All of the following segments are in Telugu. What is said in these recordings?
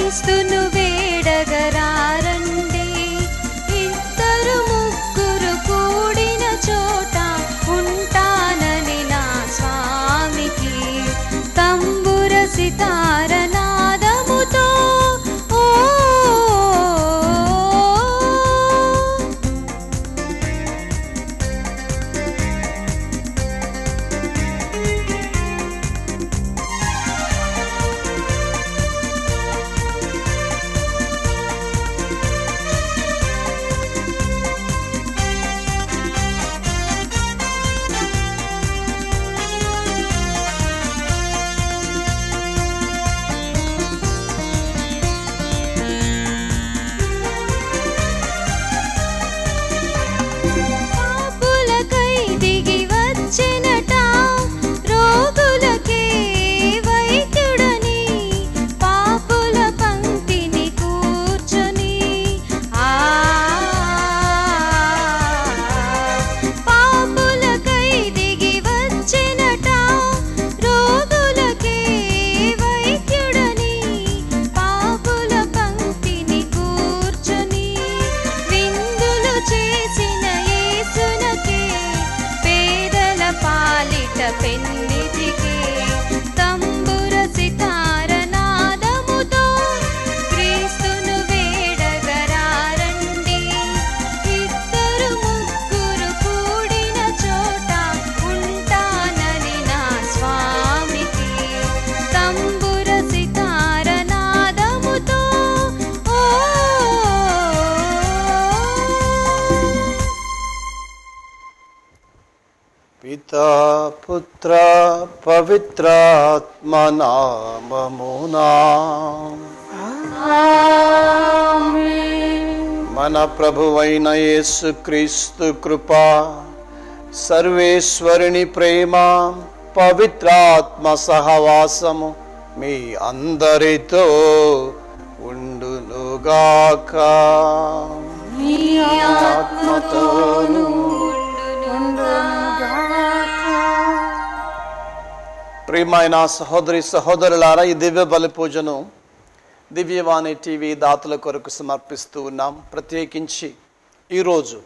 క్రీస్తును వేడగరారండి. ఇద్దరు ముగ్గురు కూడిన చోట ఉంటానని నా స్వామికి తంబుర సితార నాదముతో పెన్నిధికి తంబుర సితార నాదముతో క్రీస్తును వేడగరారండి. ఇద్దరు ముగ్గురు కూడిన చోట ఉంటానని నా స్వామికి తంబుర సితార నాదముతో పితా పుత్ర పవిత్రాత్మ నామమునా మన ప్రభువైన యేసుక్రీస్తు కృప, సర్వేశ్వరుని ప్రేమ, పవిత్రాత్మ సహవాసము మీ అందరితో ఉండునుగాక. మీ ఆత్మతోను. ప్రియమైన సహోదరి సహోదరులారా, ఈ దివ్య బలి పూజను దివ్యవాణి టీవీ దాతల కొరకు సమర్పిస్తూ ఉన్నాం. ప్రత్యేకించి ఈరోజు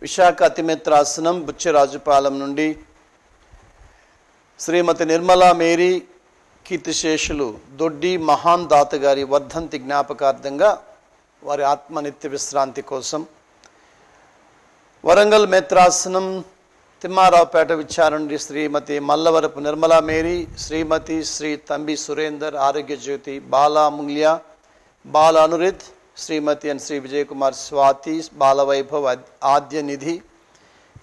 విశాఖ అతిమిత్రాసనం బుచ్చిరాజుపాలెం నుండి శ్రీమతి నిర్మలా మేరీ కీర్తిశేషులు దొడ్డి మహాన్ దాత గారి వర్ధంతి జ్ఞాపకార్థంగా వారి ఆత్మనిత్య విశ్రాంతి కోసం వరంగల్ మేత్రాసనం తిమ్మారావుపేట విచారణ శ్రీమతి మల్లవరపు నిర్మలా మేరీ, శ్రీమతి శ్రీ తంబి సురేందర్, ఆరోగ్య జ్యోతి, బాలా ముంగ్లియా, బాల అనురిత్, శ్రీమతి అండ్ శ్రీ విజయకుమార్ స్వాతి, బాలవైభవ్ ఆద్య నిధి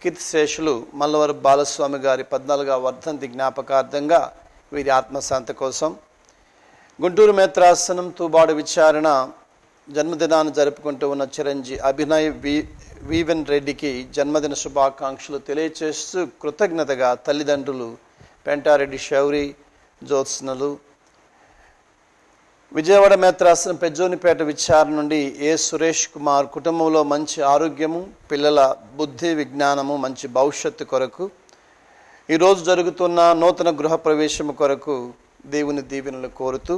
కీర్తిశేషులు మల్లవరపు బాలస్వామి గారి 14వ వర్ధంతి జ్ఞాపకార్థంగా వీరి ఆత్మశాంతి కోసం గుంటూరు మేత్రాసనం తూబాడు విచారణ జన్మదినాన్ని జరుపుకుంటూ ఉన్న చిరంజీవి అభినయ్ వీవెన్ రెడ్డికి జన్మదిన శుభాకాంక్షలు తెలియచేస్తూ కృతజ్ఞతగా తల్లిదండ్రులు పెంటారెడ్డి శౌరి జ్యోత్స్నలు. విజయవాడ మేత్రాసనం పెజ్జోనిపేట విచారణ నుండి ఏ సురేష్ కుమార్ కుటుంబంలో మంచి ఆరోగ్యము, పిల్లల బుద్ధి విజ్ఞానము, మంచి భవిష్యత్తు కొరకు ఈరోజు జరుగుతున్న నూతన గృహ ప్రవేశము కొరకు దేవుని దీవెనలు కోరుతూ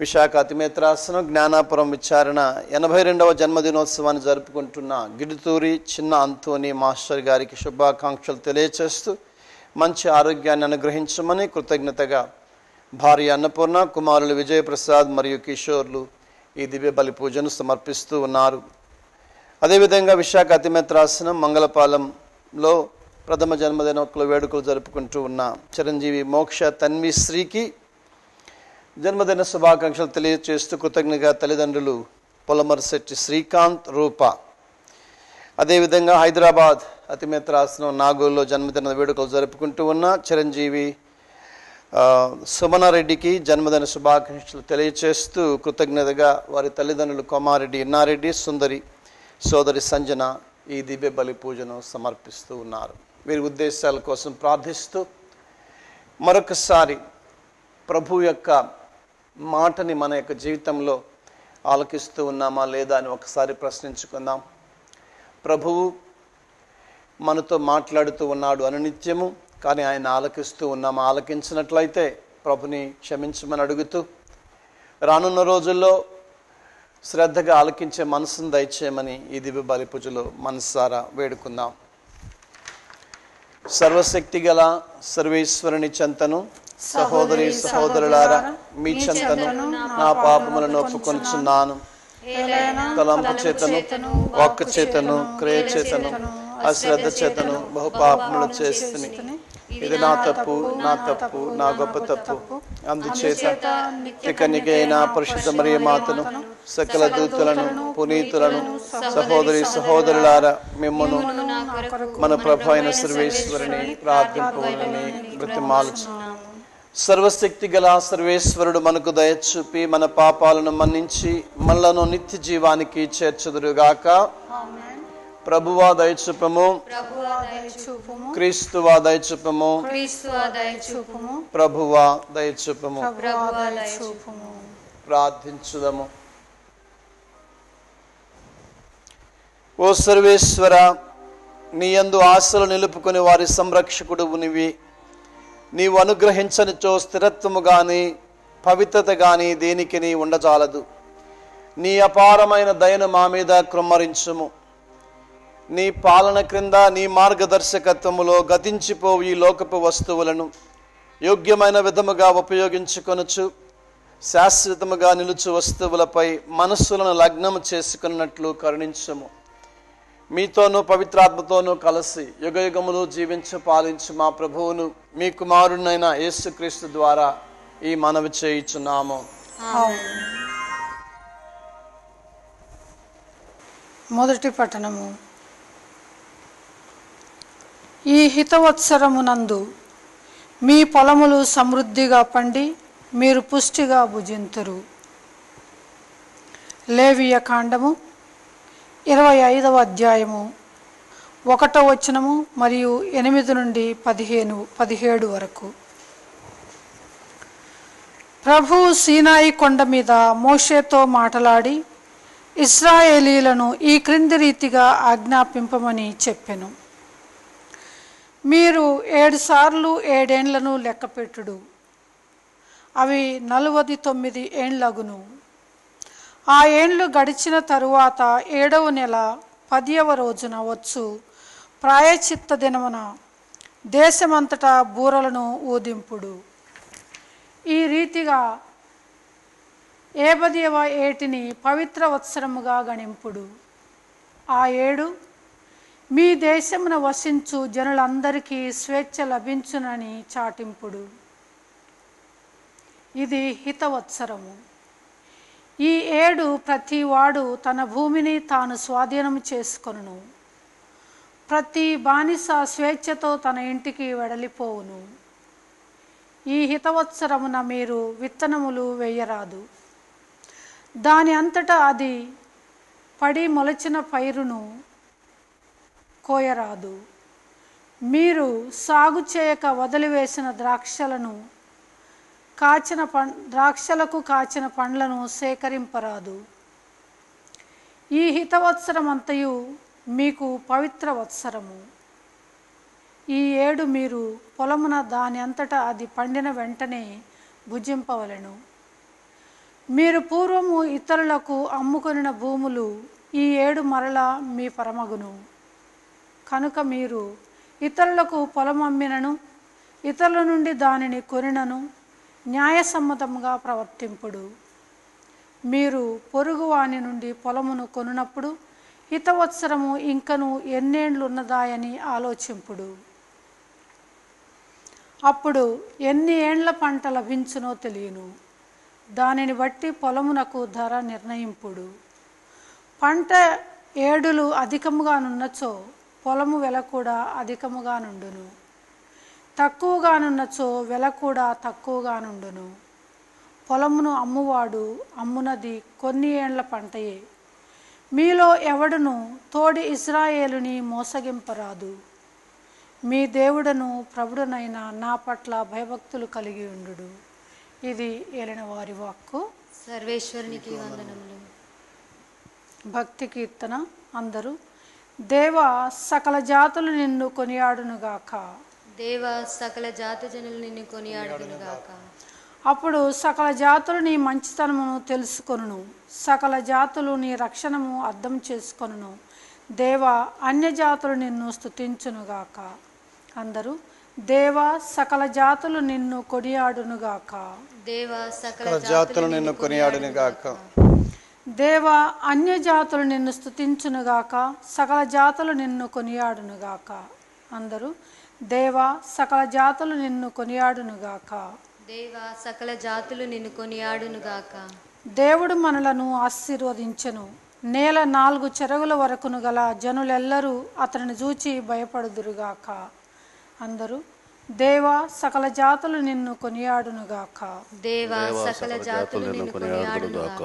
విశాఖ అతిమిత్రాసనం జ్ఞానాపురం విచారణ 82వ జన్మదినోత్సవాన్ని జరుపుకుంటున్న గిడుతూరి చిన్న అంతోని మాస్టర్ గారికి శుభాకాంక్షలు తెలియచేస్తూ మంచి ఆరోగ్యాన్ని అనుగ్రహించమని కృతజ్ఞతగా భార్య అన్నపూర్ణ, కుమారులు విజయప్రసాద్ మరియు కిషోర్లు ఈ దివ్య బలి పూజను సమర్పిస్తూ ఉన్నారు. అదేవిధంగా విశాఖ అతిమిత్రాసనం మంగళపాలెంలో ప్రథమ జన్మదినోత్సవ వేడుకలు జరుపుకుంటూ ఉన్న చిరంజీవి మోక్ష తన్విశ్రీకి జన్మదిన శుభాకాంక్షలు తెలియజేస్తూ కృతజ్ఞతగా తల్లిదండ్రులు పొలమర్శెట్టి శ్రీకాంత్, రూప. అదేవిధంగా హైదరాబాద్ అతిమిత్రాసనం నాగూరులో జన్మదిన వేడుకలు జరుపుకుంటూ ఉన్న చిరంజీవి సుమనారెడ్డికి జన్మదిన శుభాకాంక్షలు తెలియచేస్తూ కృతజ్ఞతగా వారి తల్లిదండ్రులు కొమారెడ్డి ఇన్నారెడ్డి, సుందరి సోదరి సంజన ఈ దివ్య బలి పూజను సమర్పిస్తూ ఉన్నారు. వీరి ఉద్దేశాల కోసం ప్రార్థిస్తూ మరొకసారి ప్రభు యొక్క మాటని మన యొక్క జీవితంలో ఆలకిస్తూ ఉన్నామా లేదా అని ఒకసారి ప్రశ్నించుకుందాం. ప్రభువు మనతో మాట్లాడుతూ ఉన్నాడు అనునిత్యము, కానీ ఆయన ఆలకిస్తూ ఉన్నామా? ఆలకించినట్లయితే ప్రభుని క్షమించమని అడుగుతూ రానున్న రోజుల్లో శ్రద్ధగా ఆలకించే మనసును దయచేయమని ఈ దివ్య బలి పూజలో మనసారా వేడుకుందాం. సర్వశక్తి గల సర్వేశ్వరుని చెంతను సహోదరి సహోదరులారా మీ చెంతను నా పాపములను ఒప్పుకొనుచున్నాను. తలంపు చేతను వాక్కు చేతను క్రియ చేతను అశ్రద్ధ చేతను బహు పాపములు చేస్తుని. ఇది నా తప్పు నా గొప్ప తప్పు. అందుచేత కన్యకైన పరిశుద్ధ మరియ మాతను సకల దూతలను పునీతులను సహోదరి సహోదరులారా మిమ్మును మన ప్రభు అయిన సర్వేశ్వరుని ప్రార్థింపవలెనని బ్రతిమాలుచున్నాను. సర్వశక్తి గల సర్వేశ్వరుడు మనకు దయచూపి మన పాపాలను మన్నించి మనలను నిత్య జీవానికి చేర్చుదురుగాక. ప్రభువా దయచూపము, క్రీస్తువా దయచూపము, ప్రభువా దయచూపము. ప్రార్థించుదము. ఓ సర్వేశ్వర, నీ యందు ఆశలు నిలుపుకొని వారి సంరక్షకుడువు నీవు అనుగ్రహించనిచో స్థిరత్వము గాని పవిత్రత గాని దేనికి నీ ఉండజాలదు. నీ అపారమైన దయను మా మీద కృమ్మరించుము. నీ పాలన క్రింద నీ మార్గదర్శకత్వములో గతించిపోవు ఈ లోకపు వస్తువులను యోగ్యమైన విధముగా ఉపయోగించుకొనుచు శాశ్వతముగా నిలుచు వస్తువులపై మనస్సులను లగ్నము చేసుకున్నట్లు కరుణించుము. మీతోనూ పవిత్రాత్మతోనూ కలిసి యుగయుగములు జీవించు పాలించు మా ప్రభువును మీ కుమారునైన యేసుక్రీస్తు ద్వారా ఈ మనవి చేయుచున్నాము. మొదటి పఠనము. ఈ హితవత్సరమునందు మీ పొలములు సమృద్ధిగా పండి మీరు పుష్టిగా భుజింతురు. లేవియ కాండము 25వ అధ్యాయము 1వ వచనము మరియు 8 నుండి 17 వరకు. ప్రభువు సీనాయి కొండ మీద మోషేతో మాటలాడి ఇశ్రాయేలీలను ఈ క్రింది రీతిగా ఆజ్ఞాపింపమని చెప్పెను. మీరు 7 సార్లు 7 ఏండ్లను లెక్కపెట్టుడు. అవి 49 ఏండ్లగును. ఆ ఏండ్లు గడిచిన తరువాత 7వ నెల 10వ రోజున వచ్చు ప్రాయశ్చిత్త దినమున దేశమంతటా బూరలను ఊదింపుడు. ఈ రీతిగా 50వ ఏటిని పవిత్ర వత్సరముగా గణింపుడు. ఆ ఏడు మీ దేశమున వసించు జనులందరికీ స్వేచ్ఛ లభించునని చాటింపుడు. ఇది హితవత్సరము. ఈ ఏడు ప్రతి వాడు తన భూమిని తాను స్వాధీనము చేసుకొనును. ప్రతి బానిస స్వేచ్ఛతో తన ఇంటికి వెడలిపోవును. ఈ హితవత్సరమున మీరు విత్తనములు వేయరాదు. దాని అంతటా అది పడి మొలచిన పైరును కోయరాదు. మీరు సాగు చేయక వదిలివేసిన ద్రాక్షలకు కాచిన పండ్లను సేకరింపరాదు. ఈ హితవత్సరమంతయు మీకు పవిత్ర వత్సరము. ఈ ఏడు మీరు పొలమున దాని అంతటా అది పండిన వెంటనే భుజింపవలెను. మీరు పూర్వము ఇతరులకు అమ్ముకొనిన భూములు ఈ ఏడు మరలా మీ పరమగును. కనుక మీరు ఇతరులకు పొలం అమ్మినను ఇతరుల నుండి దానిని కొనినను న్యాయసమ్మతంగా ప్రవర్తింపుడు. మీరు పొరుగువాని నుండి పొలమును కొనున్నప్పుడు హితవత్సరము ఇంకను ఎన్నేండ్లున్నదాయని ఆలోచింపుడు. అప్పుడు ఎన్ని ఏండ్ల పంట లభించునో తెలియను. దానిని బట్టి పొలమునకు ధర నిర్ణయింపుడు. పంట ఏడులు అధికముగానున్నచో పొలము వెల కూడా అధికముగానుండును. తక్కువగానున్నచో వెల కూడా తక్కువగానుండును. పొలమును అమ్మువాడు అమ్మునది కొన్ని ఏండ్ల పంటయే. మీలో ఎవడును తోడి ఇశ్రాయేలుని మోసగింపరాదు. మీ దేవుడను ప్రభుడునైన నా పట్ల భయభక్తులు కలిగి ఉండుడు. ఇది ఏలిన వారి వాక్కు. సర్వేశ్వరునికి వందనములు. భక్తి కీర్తన. అందరూ దేవ సకల జాతులు నిన్ను కొనియాడునుగాక. దేవ సకల జాతి జనులు నిన్ను కొనియాడుదురుగాక. అప్పుడు సకల జాతులు నీ మంచితనమును తెలుసుకొనును, సకల జాతులు నీ రక్షణము అర్థం చేసుకొనును. దేవా, అన్యజాతులు నిన్ను స్తుతించునుగాక. అందరూ దేవా, సకల జాతులు నిన్ను కొనియాడునుగాక. దేవా, సకల జాతులు నిన్ను కొనియాడునుగాక. దేవా, అన్యజాతులు నిన్ను స్తుతించునుగాక, సకల జాతులు నిన్ను కొనియాడునుగాక. అందరూ దేవా, సకల జాతులు నిన్ను కొనియాడునుగాక. దేవా, సకల జాతులు నిన్ను కొనియాడునుగాక. దేవుడు మనలను ఆశీర్వదించెను. నేల 4 చెరగుల వరకును గల జనులెల్లరూ అతనిని చూచి భయపడుదురుగాక. అందరూ దేవా, సకల జాతులు నిన్ను కొనియాడునుగాక. దేవా, సకల జాతులు నిన్ను కొనియాడునుగాక.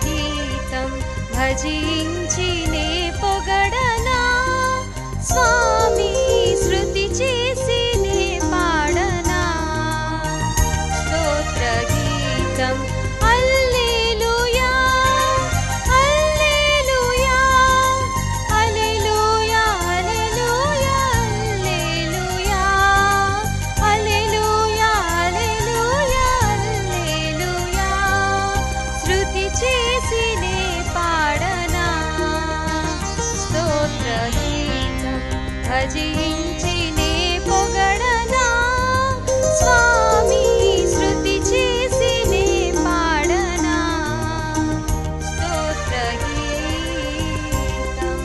గీతం భజించినే పొగడనా, స్వామి శృతి చేసినే పాడనా. స్తోత్ర గీతం హల్లెలూయా, హల్లెలూయా, హల్లెలూయా, హల్లెలూయా, హల్లెలూయా, హల్లెలూయా, హల్లెలూయా. శృతి చేసినే పాడనా, స్తోత్ర గీతం భజించినే పొగడనా, స్వామి శృతి చేసినే పాడనా. స్తోత్ర గీతం.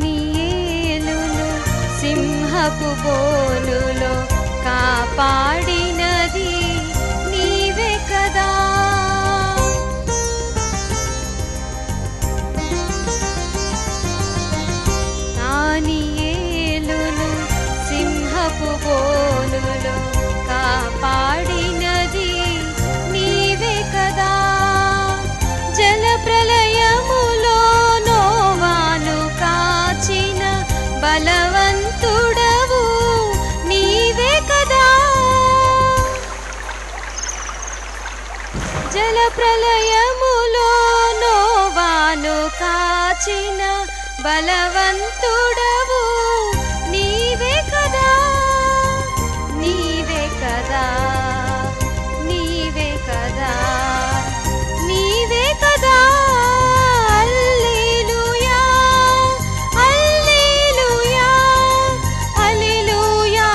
దానియేలును సింహపు బోనులో కాపాడినది నీవే కదా. దానియేలును సింహపు బోనులో కాపాడినది నీవే కదా. జల ప్రళయములో నోవాను కాచిన బలవంతుడవు నీవే కదా. జల ప్రళయములో నోవాను కాచిన బలవంతుడవు నీవే కదా. నీవే కదా, నీవే కదా, నీవే కదా. హల్లెలూయా, హల్లెలూయా, హల్లెలూయా,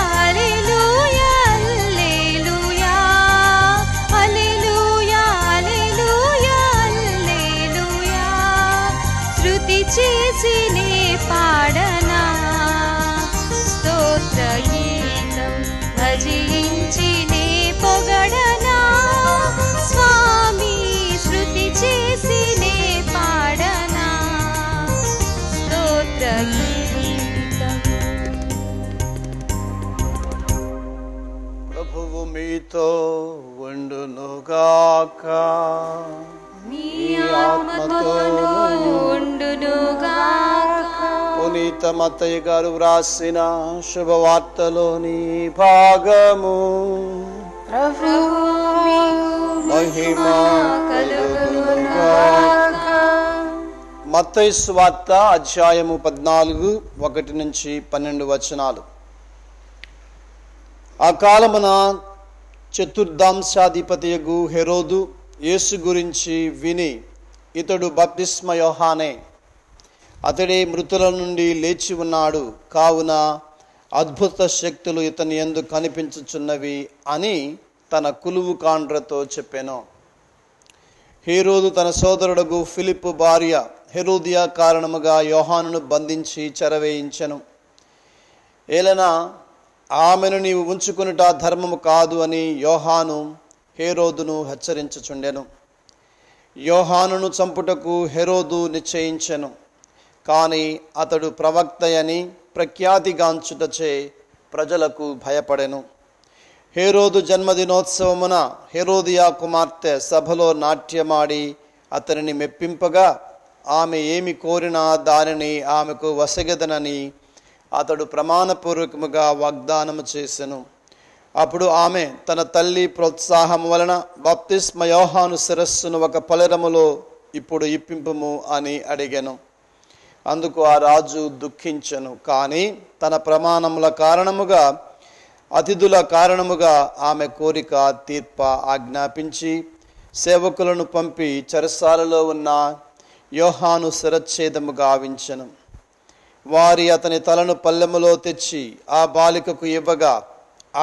హల్లెలూయా, హల్లెలూయా, హల్లెలూయా, హల్లెలూయా. శృతి చేసినే పాడనా, స్తోత్ర గీతం భజించినే పొగడనా, స్వామి శృతి చేసినే పాడనా. స్తోత్ర గీతం. ప్రభువు మీతో ఉండునుగాక. మీ ఆత్మతోనూ ఉండునుగాక. పునీత మత్తయ్య గారు వ్రాసిన శుభవార్తలోని భాగము. ప్రభువు మీకు మహిమ కలుగునుగాక. మత్తయి సువార్త అధ్యాయము 14, 1-12 వచనాలు. ఆ కాలమున చతుర్దాంశాధిపతియగు హెరోదు యేసు గురించి విని ఇతడు బప్తిస్మ యోహానే, అతడే మృతుల నుండి లేచి ఉన్నాడు, కావున అద్భుత శక్తులు ఇతని యందు కనిపించుచున్నవి అని తన కులువు కాండ్రతో చెప్పెను. హేరోదు తన సోదరుడగు ఫిలిప్పు భార్య హెరోదియా కారణముగా యోహానును బంధించి చెరవేయించెను. ఏలన ఆమెను నీవు ఉంచుకునుట ధర్మము కాదు అని యోహాను హేరోదును హెచ్చరించుచుండెను. యోహానును చంపుటకు హెరోదు నిశ్చయించెను. కానీ అతడు ప్రవక్తయని ప్రఖ్యాతిగాంచుటచే ప్రజలకు భయపడెను. హేరోదు జన్మదినోత్సవమున హెరోదియా కుమార్తె సభలో నాట్యమాడి అతనిని మెప్పింపగా ఆమె ఏమి కోరినా దానిని ఆమెకు వసగదనని అతడు ప్రమాణపూర్వకముగా వాగ్దానము చేసెను. అప్పుడు ఆమె తన తల్లి ప్రోత్సాహం వలన బప్తిస్మ యోహాను శిరస్సును ఒక పలరములో ఇప్పుడు ఇప్పింపుము అని అడిగెను. అందుకు ఆ రాజు దుఃఖించెను. కానీ తన ప్రమాణముల కారణముగా అతిథుల కారణముగా ఆమె కోరిక తీర్ప ఆజ్ఞాపించి సేవకులను పంపి చెరసాలలో ఉన్న యోహాను శిరచ్ఛేదము గావించెను. వారి అతని తలను పల్లెములో తెచ్చి ఆ బాలికకు ఇవ్వగా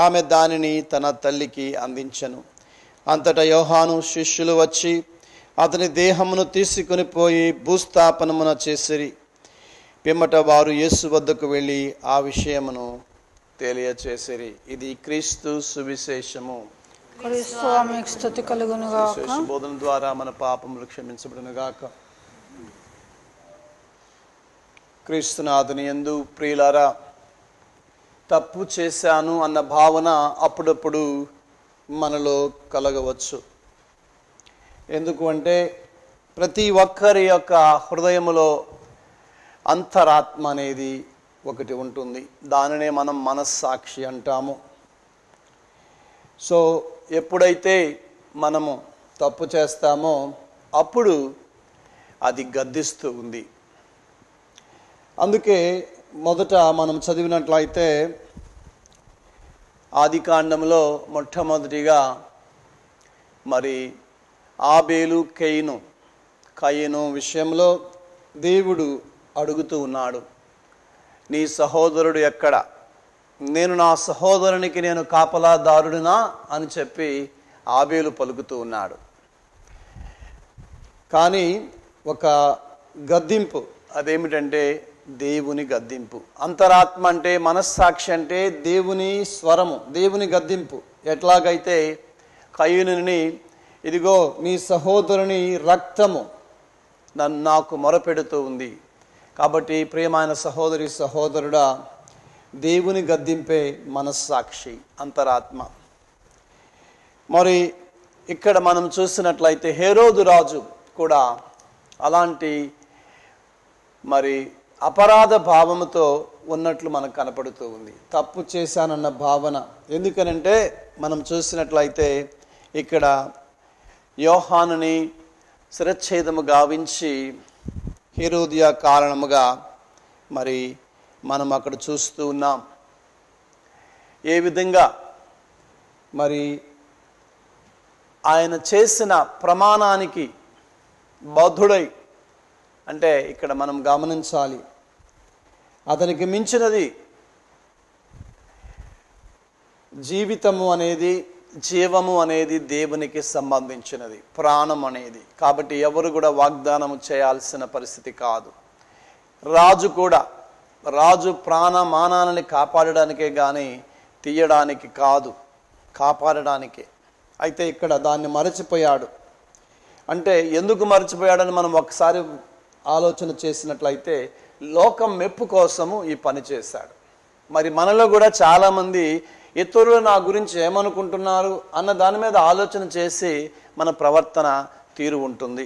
ఆమె దానిని తన తల్లికి అందించెను. అంతటా యోహాను శిష్యులు వచ్చి అతని దేహమును తీసుకుని పోయి భూస్థాపనమున చేసిరి. పిమ్మట వారు యేసు వద్దకు వెళ్ళి ఆ విషయమును తెలియచేసిరి. ఇది క్రీస్తు సువిశేషము. స్వామికి స్తుతి కలుగును గాక. బోధన ద్వారా మన పాపములు క్షమించబడును గాక. క్రీస్తునాథుని యందు ప్రియులారా, తప్పు చేశాను అన్న భావన అప్పుడప్పుడు మనలో కలగవచ్చు. ఎందుకు అంటే ప్రతి ఒక్కరి యొక్క హృదయములో అంతరాత్మ అనేది ఒకటి ఉంటుంది. దానినే మనం మనస్సాక్షి అంటాము. సో ఎప్పుడైతే మనము తప్పు చేస్తామో అప్పుడు అది గద్దిస్తూ ఉంది. అందుకే మొదట మనం చదివినట్లయితే ఆదికాండంలో మొట్టమొదటిగా మరి ఆబేలు కయీను విషయంలో దేవుడు అడుగుతూ ఉన్నాడు, నీ సహోదరుడు ఎక్కడ? నేను నా సహోదరునికి నేను కాపలాదారుడినా అని చెప్పి ఆబేలు పలుకుతూ ఉన్నాడు. కానీ ఒక గద్దింపు, అదేమిటంటే దేవుని గద్దింపు. అంతరాత్మ అంటే మనస్సాక్షి అంటే దేవుని స్వరము, దేవుని గద్దింపు. ఎట్లాగైతే కయీనుని, ఇదిగో నీ సహోదరుని రక్తము నాకు మొరపెడుతూ ఉంది. కాబట్టి ప్రియమైన సహోదరి సహోదరుడా, దేవుని గద్దింపే మనస్సాక్షి, అంతరాత్మ. మరి ఇక్కడ మనం చూసినట్లయితే హేరోదు రాజు కూడా అలాంటి మరి అపరాధ భావముతో ఉన్నట్లు మనకు కనపడుతూ ఉంది. తప్పు చేశానన్న భావన. ఎందుకనంటే మనం చూసినట్లయితే ఇక్కడ యోహానుని శిరచ్ఛేదము గావించి హేరోదియా కారణముగా మరి మనం అక్కడ చూస్తూ ఉన్నాం. ఏ విధంగా మరి ఆయన చేసిన ప్రమాణానికి బద్ధుడై, అంటే ఇక్కడ మనం గమనించాలి, అతనికి మించినది జీవితము అనేది, జీవము అనేది దేవునికి సంబంధించినది, ప్రాణం అనేది. కాబట్టి ఎవరు కూడా వాగ్దానము చేయాల్సిన పరిస్థితి కాదు. రాజు ప్రాణమానాలని కాపాడడానికే కానీ తీయడానికి కాదు, కాపాడడానికే. అయితే ఇక్కడ దాన్ని మరచిపోయాడు. అంటే ఎందుకు మరచిపోయాడని మనం ఒకసారి ఆలోచన చేసినట్లయితే లోకం మెప్పు కోసము ఈ పని చేశాడు. మరి మనలో కూడా చాలామంది ఇతరులు నా గురించి ఏమనుకుంటున్నారు అన్న దాని మీద ఆలోచన చేసి మన ప్రవర్తన తీరు ఉంటుంది.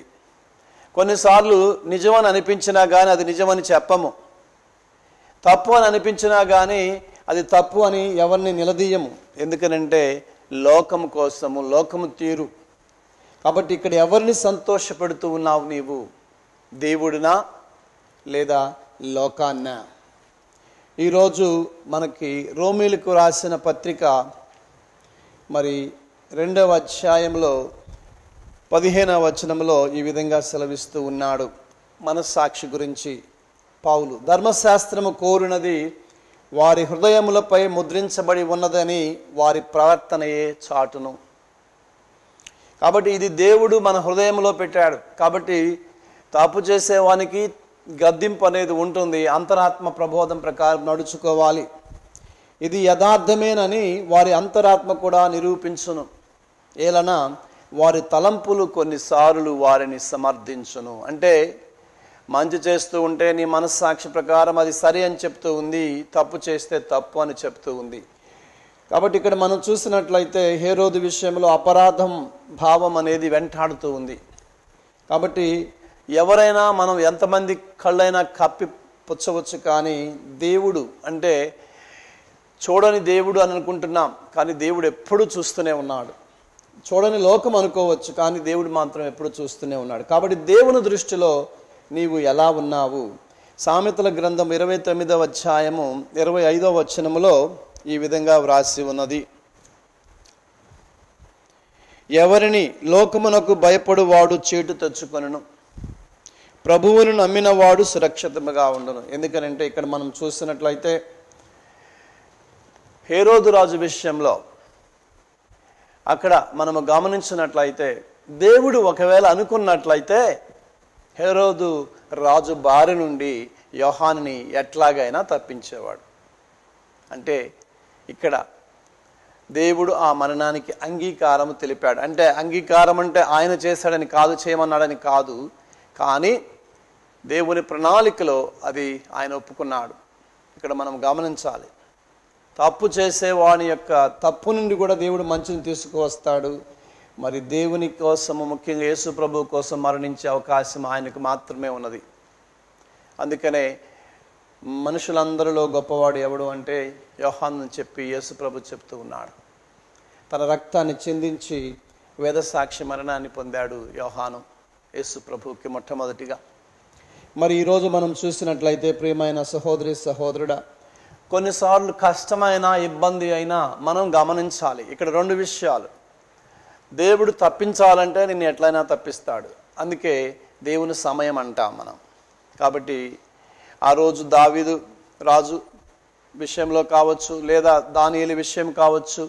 కొన్నిసార్లు నిజమని అనిపించినా కానీ అది నిజమని చెప్పము, తప్పు అని అనిపించినా కానీ అది తప్పు అని ఎవరిని నిలదీయము. ఎందుకనంటే లోకము కోసము, లోకము తీరు. కాబట్టి ఇక్కడ ఎవరిని సంతోషపెడుతూ ఉన్నావు నీవు? దేవుడినా లేదా లోకాన్నా? ఈరోజు మనకి రోమీలకు రాసిన పత్రిక మరి 2వ అధ్యాయంలో 15వ వచనంలో ఈ విధంగా సెలవిస్తూ ఉన్నాడు. మనస్సాక్షి గురించి పౌలు, ధర్మశాస్త్రము కోరినది వారి హృదయములపై ముద్రించబడి ఉన్నదని వారి ప్రవర్తనయే చాటును. కాబట్టి ఇది దేవుడు మన హృదయంలో పెట్టాడు. కాబట్టి తప్పు చేసేవానికి గద్దింపు అనేది ఉంటుంది. అంతరాత్మ ప్రబోధం ప్రకారం నడుచుకోవాలి. ఇది యథార్థమేనని వారి అంతరాత్మ కూడా నిరూపించును. ఏలన వారి తలంపులు కొన్నిసార్లు వారిని సమర్థించును. అంటే మంచి చేస్తూ ఉంటే నీ మనస్సాక్షి ప్రకారం అది సరి అని చెప్తూ ఉంది, తప్పు చేస్తే తప్పు అని చెప్తూ ఉంది. కాబట్టి ఇక్కడ మనం చూసినట్లయితే హేరోదు విషయంలో అపరాధం భావం అనేది వెంటాడుతూ ఉంది. కాబట్టి ఎవరైనా మనం ఎంతమంది కళ్ళైనా కప్పి పుచ్చవచ్చు, కానీ దేవుడు అంటే చూడని దేవుడు అని అనుకుంటున్నాం, కానీ దేవుడు ఎప్పుడూ చూస్తూనే ఉన్నాడు. చూడని లోకం అనుకోవచ్చు, కానీ దేవుడు మాత్రం ఎప్పుడు చూస్తూనే ఉన్నాడు. కాబట్టి దేవుని దృష్టిలో నీవు ఎలా ఉన్నావు? సామెతల గ్రంథం 29వ అధ్యాయము 25వ వచనములో ఈ విధంగా వ్రాసి ఉన్నది. ఎవరిని లోకమునకు భయపడువాడు చీటు తెచ్చుకొనును, ప్రభువును నమ్మినవాడు సురక్షితముగా ఉండును. ఎందుకనంటే ఇక్కడ మనం చూసినట్లయితే హేరోదు రాజు విషయంలో అక్కడ మనము గమనించినట్లయితే దేవుడు ఒకవేళ అనుకున్నట్లయితే హేరోదు రాజు బారి నుండి యోహానుని ఎట్లాగైనా తప్పించేవాడు. అంటే ఇక్కడ దేవుడు ఆ మరణానికి అంగీకారం తెలిపాడు. అంటే అంగీకారం అంటే ఆయన చేశాడని కాదు, చేయమన్నాడని కాదు, కానీ దేవుని ప్రణాళికలో అది ఆయన ఒప్పుకున్నాడు. ఇక్కడ మనం గమనించాలి, తప్పు చేసేవాని యొక్క తప్పు నుండి కూడా దేవుడు మంచిని తీసుకువస్తాడు. మరి దేవుని కోసము, ముఖ్యంగా యేసు ప్రభు కోసం మరణించే అవకాశం ఆయనకు మాత్రమే ఉన్నది. అందుకనే మనుషులందరిలో గొప్పవాడు ఎవడు అంటే యోహాను చెప్పి యేసు ప్రభు చెప్తూ ఉన్నాడు. తన రక్తాన్ని చిందించి వేదసాక్షి మరణాన్ని పొందాడు యోహాను యేసు ప్రభువుకి మొట్టమొదటిగా. మరి ఈరోజు మనం చూసినట్లయితే ప్రియమైన సహోదరి సహోదరుడా, కొన్నిసార్లు కష్టమైన ఇబ్బంది అయినా మనం గమనించాలి. ఇక్కడ రెండు విషయాలు. దేవుడు తప్పించాలంటే నిన్ను ఎట్లయినా తప్పిస్తాడు. అందుకే దేవుని సమయం అంటాం మనం. కాబట్టి ఆ రోజు దావీదు రాజు విషయంలో కావచ్చు, లేదా దానియేలు విషయం కావచ్చు,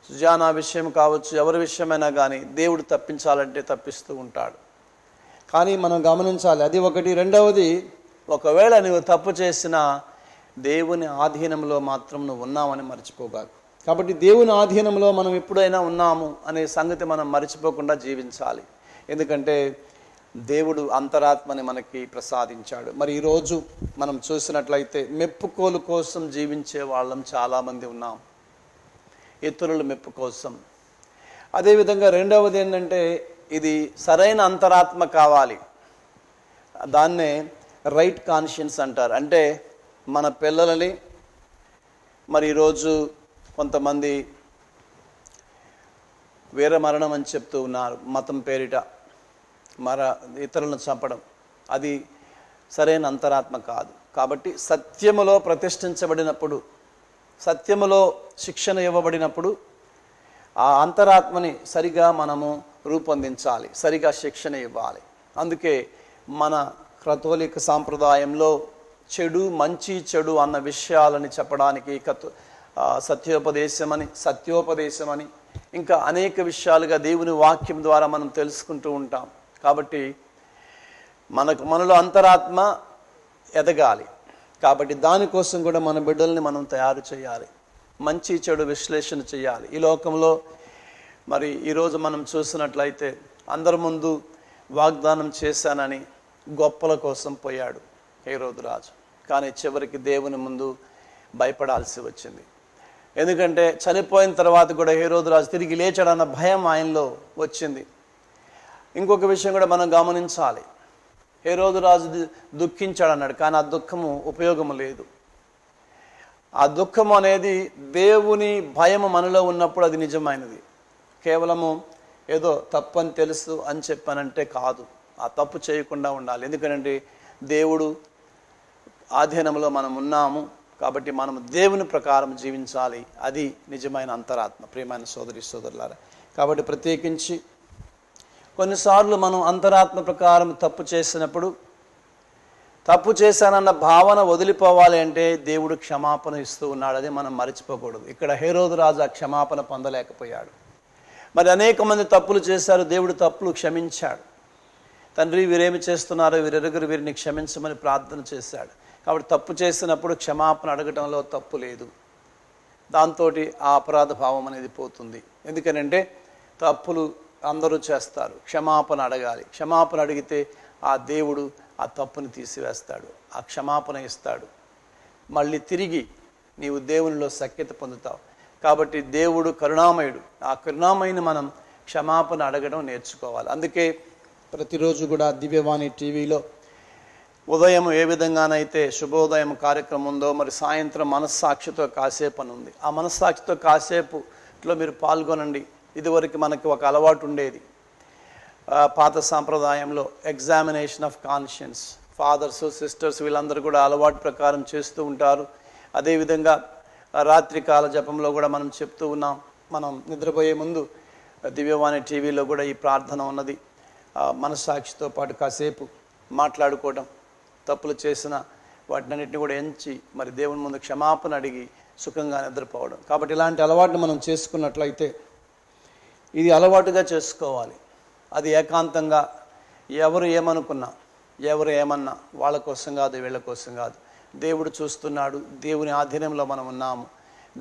సుజానా విషయం కావచ్చు, ఎవరి విషయమైనా కానీ దేవుడు తప్పించాలంటే తప్పిస్తూ ఉంటాడు. కానీ మనం గమనించాలి, అది ఒకటి. రెండవది, ఒకవేళ నువ్వు తప్పు చేసినా దేవుని ఆధీనంలో మాత్రం నువ్వు ఉన్నావని మర్చిపోబాకు. కాబట్టి దేవుని ఆధీనంలో మనం ఎప్పుడైనా ఉన్నాము అనే సంగతి మనం మర్చిపోకుండా జీవించాలి. ఎందుకంటే దేవుడు అంతరాత్మని మనకి ప్రసాదించాడు. మరి ఈరోజు మనం చూసినట్లయితే మెప్పుకోలు కోసం జీవించే వాళ్ళం చాలామంది ఉన్నాం, ఇతరుల మెప్పు కోసం. అదేవిధంగా రెండవది ఏంటంటే ఇది సరైన అంతరాత్మ కావాలి. దాన్నే రైట్ కాన్షియన్స్ అంటారు. అంటే మన పిల్లలని మరి ఈరోజు కొంతమంది వీర మరణం అని చెప్తూ ఉన్నారు, మతం పేరిట ఇతరులను చంపడం. అది సరైన అంతరాత్మ కాదు. కాబట్టి సత్యములో ప్రతిష్ఠించబడినప్పుడు, సత్యములో శిక్షణ ఇవ్వబడినప్పుడు ఆ అంతరాత్మని సరిగా మనము రూపొందించాలి, సరిగా శిక్షణ ఇవ్వాలి. అందుకే మన కథోలిక సాంప్రదాయంలో చెడు, మంచి, చెడు అన్న విషయాలని చెప్పడానికి సత్యోపదేశమని ఇంకా అనేక విషయాలుగా దేవుని వాక్యం ద్వారా మనం తెలుసుకుంటూ ఉంటాం. కాబట్టి మనలో అంతరాత్మ ఎదగాలి. కాబట్టి దానికోసం కూడా మన బిడ్డల్ని మనం తయారు చేయాలి, మంచి చెడు విశ్లేషణ చేయాలి. ఈ లోకంలో మరి ఈరోజు మనం చూసినట్లయితే అందరి ముందు వాగ్దానం చేశానని గొప్పల కోసం పోయాడు హేరోదు రాజు. కానీ చివరికి దేవుని ముందు భయపడాల్సి వచ్చింది. ఎందుకంటే చనిపోయిన తర్వాత కూడా హేరోదు రాజు తిరిగి లేచాడన్న భయం ఆయనలో వచ్చింది. ఇంకొక విషయం కూడా మనం గమనించాలి, హేరోదు రాజు దుఃఖించాడన్నాడు, కానీ ఆ దుఃఖము ఉపయోగము లేదు. ఆ దుఃఖము అనేది దేవుని భయము మనలో ఉన్నప్పుడు అది నిజమైనది. కేవలము ఏదో తప్పు అని తెలుసు అని చెప్పానంటే కాదు, ఆ తప్పు చేయకుండా ఉండాలి. ఎందుకంటే దేవుడు ఆధీనంలో మనం ఉన్నాము, కాబట్టి మనం దేవుని ప్రకారం జీవించాలి. అది నిజమైన అంతరాత్మ. ప్రియమైన సోదరి సోదరులారా, కాబట్టి ప్రత్యేకించి కొన్నిసార్లు మనం అంతరాత్మ ప్రకారం తప్పు చేసినప్పుడు, తప్పు చేశానన్న భావన వదిలిపోవాలి అంటే దేవుడు క్షమాపణ ఇస్తూ ఉన్నాడు. అది మనం మర్చిపోకూడదు. ఇక్కడ హేరోదు రాజు ఆ క్షమాపణ పొందలేకపోయాడు. మరి అనేక మంది తప్పులు చేశారు, దేవుడు తప్పులు క్షమించాడు. తండ్రి, వీరేమి చేస్తున్నారో వీరెరుగురు, వీరిని క్షమించమని ప్రార్థన చేశాడు. కాబట్టి తప్పు చేసినప్పుడు క్షమాపణ అడగటంలో తప్పు లేదు. దాంతో ఆ అపరాధ భావం అనేది పోతుంది. ఎందుకనంటే తప్పులు అందరూ చేస్తారు, క్షమాపణ అడగాలి. క్షమాపణ అడిగితే ఆ దేవుడు ఆ తప్పుని తీసివేస్తాడు, ఆ క్షమాపణ ఇస్తాడు. మళ్ళీ తిరిగి నీవు దేవునిలో సఖ్యత పొందుతావు. కాబట్టి దేవుడు కరుణామయుడు. ఆ కరుణామయుని మనం క్షమాపణ అడగడం నేర్చుకోవాలి. అందుకే ప్రతిరోజు కూడా దివ్యవాణి టీవీలో ఉదయం ఏ విధంగానైతే శుభోదయం కార్యక్రమం ఉందో, మరి సాయంత్రం మనస్సాక్షితో కాసేపు అని ఉంది. ఆ మనస్సాక్షితో కాసేపులో మీరు పాల్గొనండి. ఇదివరకు మనకి ఒక అలవాటు ఉండేది, పాత సాంప్రదాయంలో examination of conscience. Fathers, sisters వీళ్ళందరూ కూడా అలవాటు ప్రకారం చేస్తూ ఉంటారు. అదేవిధంగా రాత్రికాల జపంలో కూడా మనం చెప్తూ ఉన్నాం. మనం నిద్రపోయే ముందు దివ్యవాణి టీవీలో కూడా ఈ ప్రార్థన ఉన్నది. మనస్సాక్షితో పాటు కాసేపు మాట్లాడుకోవడం, తప్పులు చేసిన వాటినన్నింటినీ కూడా ఎంచి మరి దేవుని ముందు క్షమాపణ అడిగి సుఖంగా నిద్రపోవడం. కాబట్టి ఇలాంటి అలవాటును మనం చేసుకున్నట్లయితే, ఇది అలవాటుగా చేసుకోవాలి. అది ఏకాంతంగా ఎవరు ఏమనుకున్నా, ఎవరు ఏమన్నా వాళ్ళ కోసం కాదు, వీళ్ళ కోసం కాదు. దేవుడు చూస్తున్నాడు, దేవుని ఆధీనంలో మనం ఉన్నాము.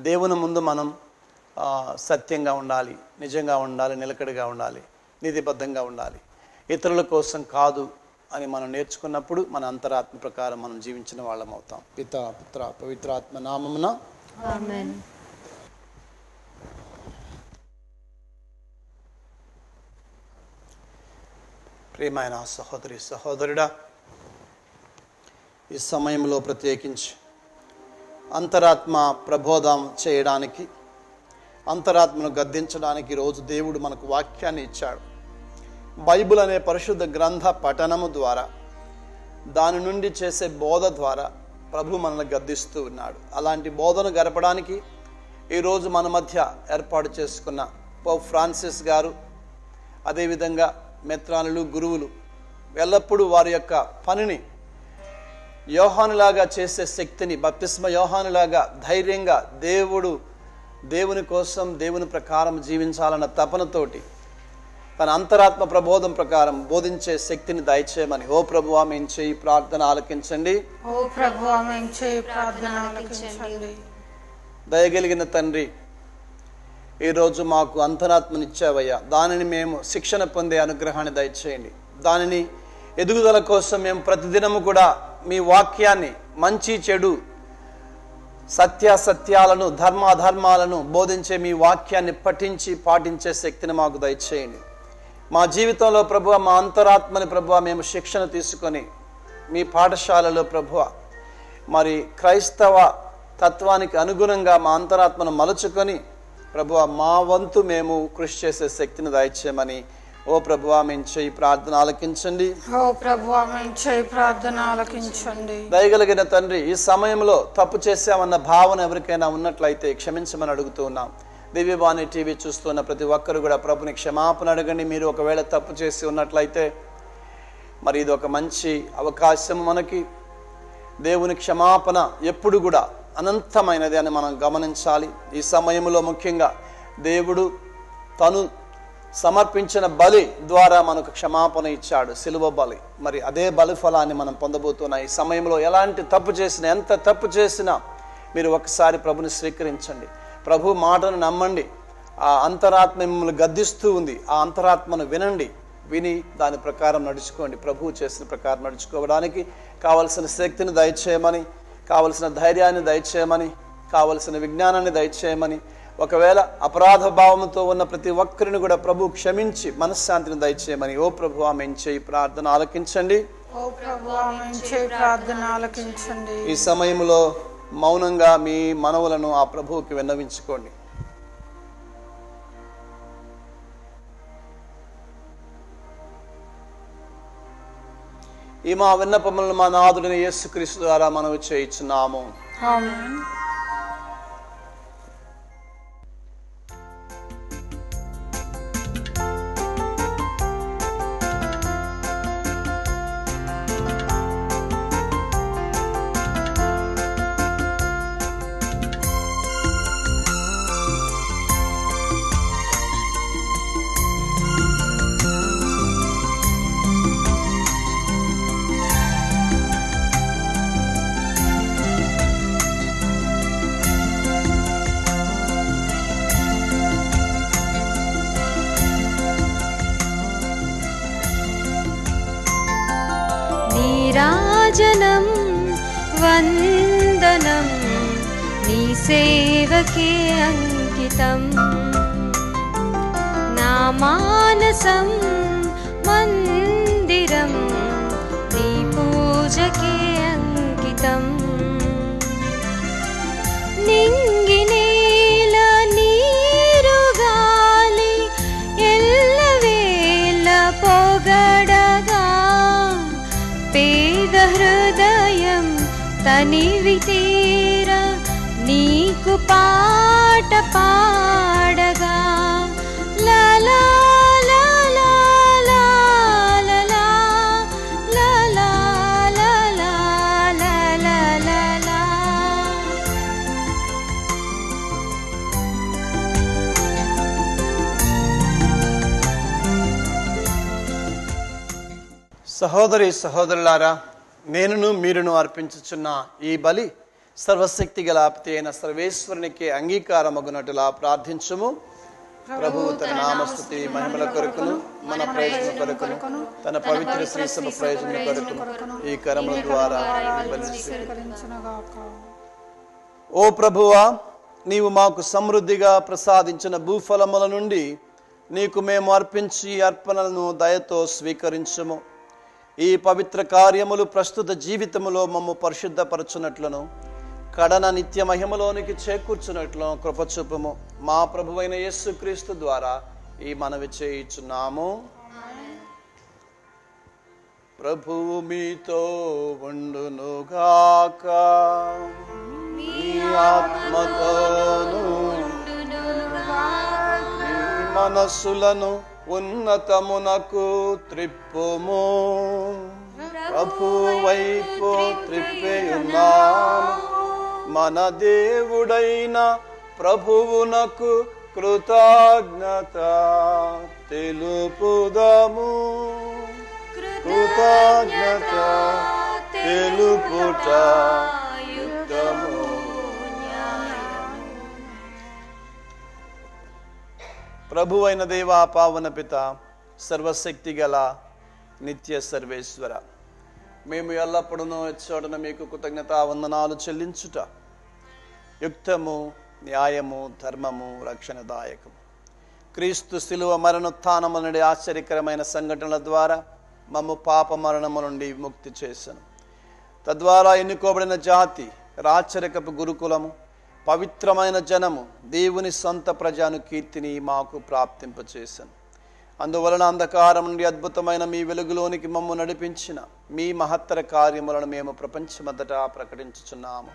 దేవుని ముందు మనం సత్యంగా ఉండాలి, నిజంగా ఉండాలి, నిలకడగా ఉండాలి, నీతిబద్ధంగా ఉండాలి. ఇతరుల కోసం కాదు అని మనం నేర్చుకున్నప్పుడు మన అంతరాత్మ ప్రకారం మనం జీవించిన వాళ్ళం అవుతాం. పితా, పుత్ర, పవిత్రాత్మ నామమున ఆమేన్. ప్రియమైన సహోదరి సహోదరుడా, ఈ సమయంలో ప్రత్యేకించి అంతరాత్మ ప్రబోధం చేయడానికి, అంతరాత్మను గద్దించడానికి ఈరోజు దేవుడు మనకు వాక్యాన్ని ఇచ్చాడు. బైబిల్ అనే పరిశుద్ధ గ్రంథ పఠనము ద్వారా, దాని నుండి చేసే బోధ ద్వారా ప్రభు మనల్ని గద్దిస్తూ ఉన్నాడు. అలాంటి బోధను గడపడానికి ఈరోజు మన మధ్య ఏర్పాటు చేసుకున్న పోప్ ఫ్రాన్సిస్ గారు, అదేవిధంగా మెత్రానులు, గురువులు ఎల్లప్పుడూ వారి యొక్క పనిని యోహానులాగా చేసే శక్తిని, బప్తిస్మ యోహానులాగా ధైర్యంగా దేవుని కోసం, దేవుని ప్రకారం జీవించాలన్న తపనతోటి తన అంతరాత్మ ప్రబోధం ప్రకారం బోధించే శక్తిని దయచేయమని ఓ ప్రభువా మేము చేయి ప్రార్థన ఆలకించండి. ఓ ప్రభువా మేము చేయి ప్రార్థన ఆలకించండి. దయగలిగిన తండ్రి, ఈరోజు మాకు అంతరాత్మనిచ్చావయ్యా. దానిని మేము శిక్షణ పొందే అనుగ్రహాన్ని దయచేయండి. దానిని ఎదుగుదల కోసం మేము ప్రతిదినము కూడా మీ వాక్యాన్ని, మంచి చెడు, సత్యాలను, ధర్మాధర్మాలను బోధించే మీ వాక్యాన్ని పఠించి పాటించే శక్తిని మాకు దయచేయండి. మా జీవితంలో ప్రభువ, మా అంతరాత్మని ప్రభువ మేము శిక్షణ తీసుకొని మీ పాఠశాలలో ప్రభువ మరి క్రైస్తవ తత్వానికి అనుగుణంగా మా అంతరాత్మను మలుచుకొని ప్రభువ మా వంతు మేము కృషి చేసే శక్తిని దయచేయమని ఓ ప్రభువా మేము చేయి ప్రార్థన ఆలకించండి. ఓ ప్రభువా మేము చేయి ప్రార్థన ఆలకించండి. దయగలిగిన తండ్రి, ఈ సమయంలో తప్పు చేశామన్న భావన ఎవరికైనా ఉన్నట్లయితే క్షమించమని అడుగుతూ ఉన్నాం. దివ్యవాణి టీవీ చూస్తున్న ప్రతి ఒక్కరు కూడా ప్రభుని క్షమాపణ అడగండి. మీరు ఒకవేళ తప్పు చేసి ఉన్నట్లయితే మరి ఇది ఒక మంచి అవకాశం మనకి. దేవుని క్షమాపణ ఎప్పుడు కూడా అనంతమైనది అని మనం గమనించాలి. ఈ సమయంలో ముఖ్యంగా దేవుడు తను సమర్పించిన బలి ద్వారా మనకు క్షమాపణ ఇచ్చాడు, సిలువ బలి. మరి అదే బలి ఫలాన్ని మనం పొందబోతున్నాం. ఈ సమయంలో ఎలాంటి తప్పు చేసినా, ఎంత తప్పు చేసినా మీరు ఒకసారి ప్రభుని స్వీకరించండి. ప్రభు మాటను నమ్మండి. ఆ అంతరాత్మ మిమ్మల్ని గద్దిస్తూ ఉంది. ఆ అంతరాత్మను వినండి, విని దాని ప్రకారం నడుచుకోండి. ప్రభు చేసిన ప్రకారం నడుచుకోవడానికి కావలసిన శక్తిని దయచేయమని, కావలసిన ధైర్యాన్ని దయచేయమని, కావలసిన విజ్ఞానాన్ని దయచేయమని, ఒకవేళ అపరాధ భావంతో ఉన్న ప్రతి ఒక్కరిని కూడా ప్రభు క్షమించి మనశ్శాంతిని దయచేయమని ఓ ప్రభువా మేము చేయి ప్రార్థన ఆలకించండి. ఓ ప్రభువా మేము చేయి ప్రార్థన ఆలకించండి. ఈ సమయంలో మౌనంగా మీ మనవులను ఆ ప్రభువుకి విన్నవించుకోండి. ఈ మా విన్నపములను మా నాథుడైన యేసుక్రీస్తు ద్వారా మనవి చేయుచున్నాము. ఆమేన్. నీరాజనం వందనం నీ సేవకే అంకితం నా మానసం మందిరం నీ పూజకే అంకితం నింగి నేల నీరు గాలి ఎల్లవేళ పొగడగా పేద హృదయం తనివి తీరా నీకు పాట పాడగా లా లా లా లా లా లా లా లా లా లా లా లా లా లా. సహోదరి సహోదరులారా, నేనును మీరును అర్పించుచున్న ఈ బలి సర్వశక్తి గల పిత అయిన సర్వేశ్వరునికి అంగీకారమగునట్టులా ప్రార్థించుము. ప్రభువు తన నామస్తుతి మహిమల కొరకును మన ప్రయోజన కొరకును తన పవిత్ర శ్రీసభ ప్రయోజన కొరకును ఈ కరముల ద్వారా ఈ బలి స్వీకరించునుగాక. ఓ ప్రభువా, నీవు మాకు సమృద్ధిగా ప్రసాదించిన భూఫలముల నుండి నీకు మేము అర్పించి అర్పణలను దయతో స్వీకరించుము. ఈ పవిత్ర కార్యములు ప్రస్తుత జీవితములో మమ్ము పరిశుద్ధపరచునట్లను కడన నిత్య మహిమలోనికి చేకూర్చున్నట్లు కృపచూపము. మా ప్రభువైన యేసుక్రీస్తు ద్వారా ఈ మనవి చేయుచున్నాము. ప్రభువు మీతో ఉండునుగాక, మీ ఆత్మతోను మీ మనస్సులను ఉన్నతమునకు త్రిప్పుము. ప్రభు వైపు త్రిప్పియున్నాము. మన దేవుడైన ప్రభువునకు కృతజ్ఞత తెలుపుదము. కృతజ్ఞత తెలుపుట యుక్తము. ప్రభువైన దేవా, పావన పిత, సర్వశక్తి గల నిత్య సర్వేశ్వర, మేము ఎల్లప్పుడూ చోటన మీకు కృతజ్ఞతా వందనాలు చెల్లించుట యుక్తము, న్యాయము, ధర్మము, రక్షణదాయకము. క్రీస్తు శిలువ మరణోత్థానము నుండి ఆశ్చర్యకరమైన సంఘటనల ద్వారా మమ్ము పాప మరణము నుండి ముక్తి చేశాను. తద్వారా ఎన్నుకోబడిన జాతి, రాచరికపు గురుకులము, పవిత్రమైన జనము, దేవుని సొంత ప్రజాను కీర్తిని మాకు ప్రాప్తింపచేశాను. అందువలన అంధకారం నుండి అద్భుతమైన మీ వెలుగులోనికి మమ్ము నడిపించిన మీ మహత్తర కార్యములను మేము ప్రపంచమంతటా ప్రకటించుచున్నాము.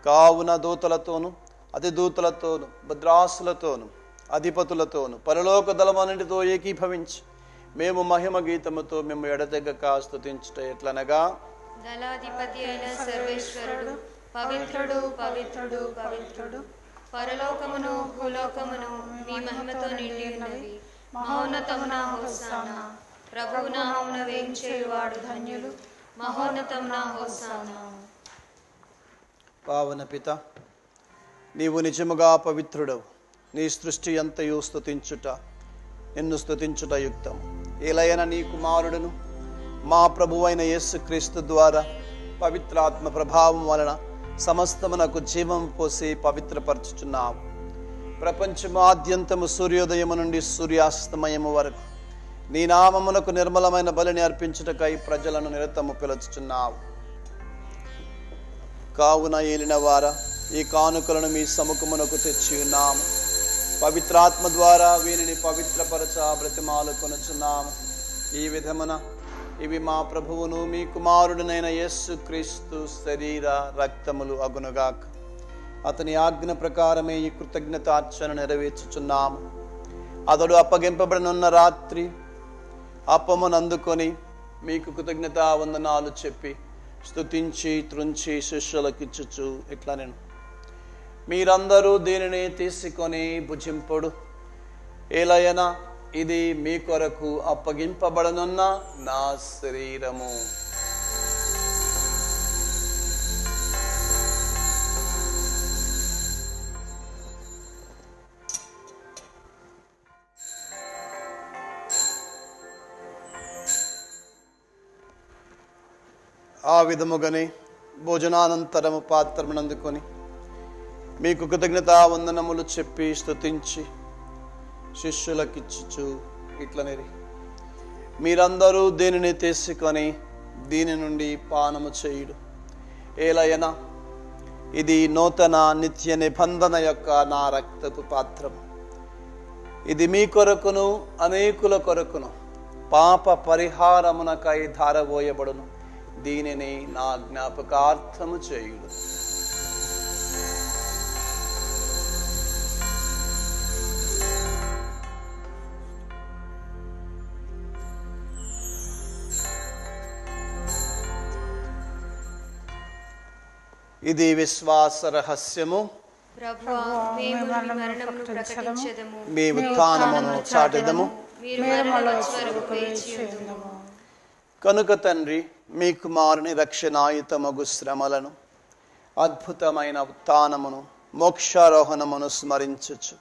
కావున దూతలతోనూ అతి దూతలతోనూ భద్రాసులతోనూ అధిపతులతోనూ పరలోక దళమన్నిటితో ఏకీభవించి మేము మహిమ గీతముతో మేము ఎడతెగక స్తుతించుట ఎట్లనగా, దళాధిపతి అయిన సర్వేశ్వరుడు పవిత్రుడు పవిత్రుడు పవిత్రుడు, పరలోకమును భూలోకమును మీ మహిమతో నిండి ఉన్నవి. మహోన్నతమున హోసానా, ప్రభువు నామమున వేంచేయువాడు ధన్యులు. మహోన్నతమున హోసానా. పావన పిత, నీవు నిజముగా పవిత్రుడవు. నీ సృష్టి అంతయు స్తుతించుట, నిన్ను స్తుతించుట యుక్తం. ఏలైన నీ కుమారుడును మా ప్రభువైన యేసుక్రీస్తు ద్వారా పవిత్రాత్మ ప్రభావం వలన సమస్తమునకు జీవం పోసి పవిత్రపరచుచున్నావు. ప్రపంచమాద్యంతము సూర్యోదయము నుండి సూర్యాస్తమయము వరకు నీ నామమునకు నిర్మలమైన బలిని అర్పించుటకై ప్రజలను నిరతము పిలుచుచున్నావు. కావున ఏలిన వారా, ఈ కానుకలను మీ సముఖమునకు తెచ్చి ఉన్నాము. పవిత్రాత్మ ద్వారా వీరిని పవిత్రపరచ బ్రతిమాలు కొనుచున్నాము. ఈ విధమున ఇవి మా ప్రభువును మీ కుమారుడునైన యేసుక్రీస్తు శరీర రక్తములు అగునుగాక. అతని ఆజ్ఞ ప్రకారమే ఈ కృతజ్ఞతార్చన నెరవేర్చుచున్నాము. అతడు అప్పగింపబడనున్న రాత్రి అప్పమునందుకొని మీకు కృతజ్ఞతా వందనాలు చెప్పి స్తుతించి త్రుంచి శిష్యులకిచ్చుచు ఇట్లా నేను, మీరందరూ దీనిని తీసుకొని భుజింపుడు. ఏలయన ఇది మీ కొరకు అప్పగింపబడనున్న నా శరీరము. ఆ విధముగానే భోజనానంతరము పాత్రమును అందుకొని మీకు కృతజ్ఞతా వందనములు చెప్పి స్తుతించి శిష్యులకిచ్చుచు ఇట్లనేరి, మీరందరూ దీనిని తీసుకొని దీని నుండి పానము చేయుడు. ఏలయనా ఇది నూతన నిత్య నిబంధన యొక్క నా రక్తపు పాత్రము. ఇది మీ కొరకును అనేకుల కొరకును పాప పరిహారమునకై ధారబోయబడును. దీనిని నా జ్ఞాపకార్థము చేయుడు. ఇది విశ్వాస రహస్యము. ప్రభువా, మేము మీ మరణమును ప్రకటించెదము, మీ ఉత్థానమును చాటెదము. మీరు మరల వచ్చే వరకు వేచి ఉందుము. కనుక తండ్రి, మీ కుమారుని రక్షణాయుతమగు శ్రమలను, అద్భుతమైన ఉత్థానమును, మోక్షారోహణమును స్మరించుచు